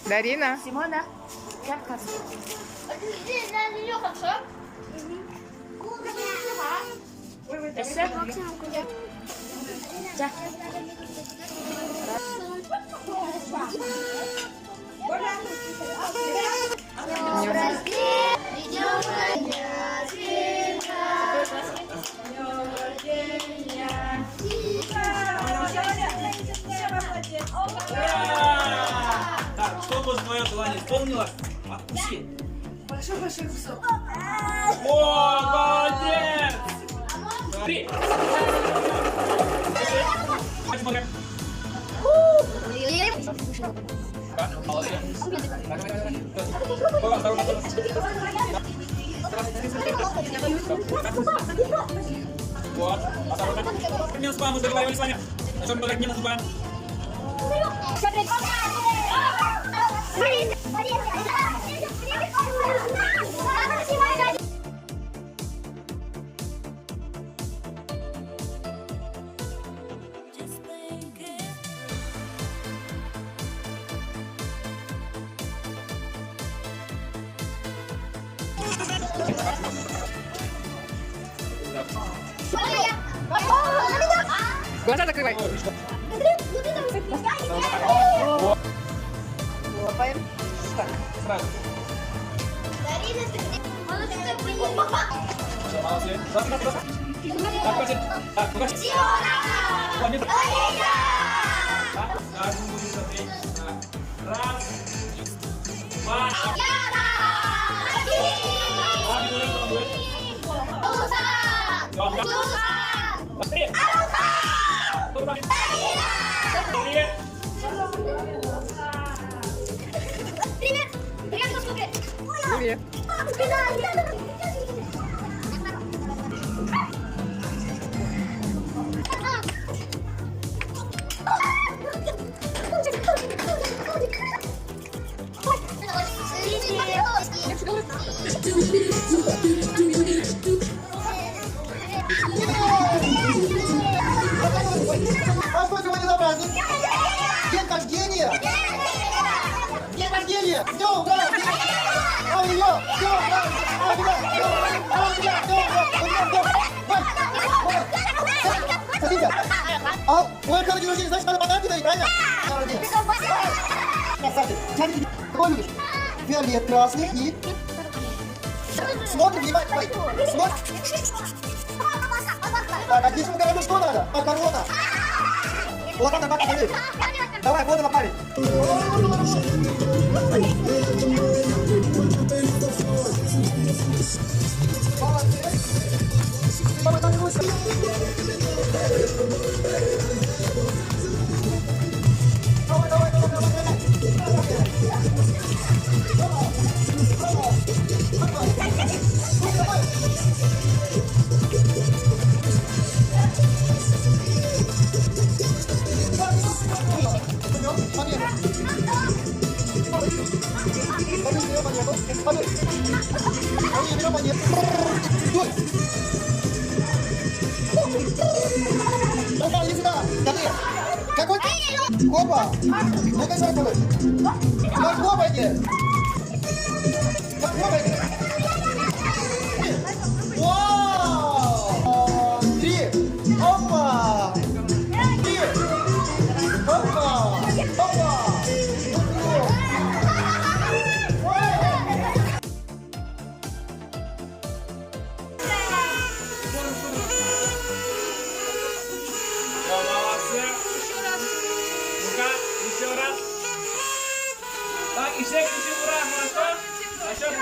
Дарина. Симона. Капкас. Эссе. За. Так, чтобы твое желание исполнилось, откуси. Большой кусок. О, молодец! Три. Смотри. Молодец. Вот. Осторожно. Не успеваем, мы договаривались с вами. На чем мы не наступаем. Глаза закрывай. Лопаем. Так, сразу. Молодцы. Так, хватит. Так, хватит. Хватит. Так, будем смотреть. Раз. Два. Три. Привет. Поскольку вы не забрали, день рождения! День рождения! Все, ура! А у нее! Все, ура! А у тебя! Смотрите! А ой, когда день рождения, значит, надо подарки дарить, правильно? Красавчик! Смотрите, какой любишь? Фиолет, красный и... Смотрим, внимательно! Смотрим! Так, а здесь мы говорим, что надо? Макароны! Вот она, смотри. Давай, вот она, парень. Мама, так лучше. Давай, давай, давай, давай. Какой? Опа! Ну-ка, шаркуй! Как хлопайте! Как хлопайте! Вау! Три! Опа! Три! Опа! Опа! Еще раз. Так, и все кричим ура, хорошо? На счет 3.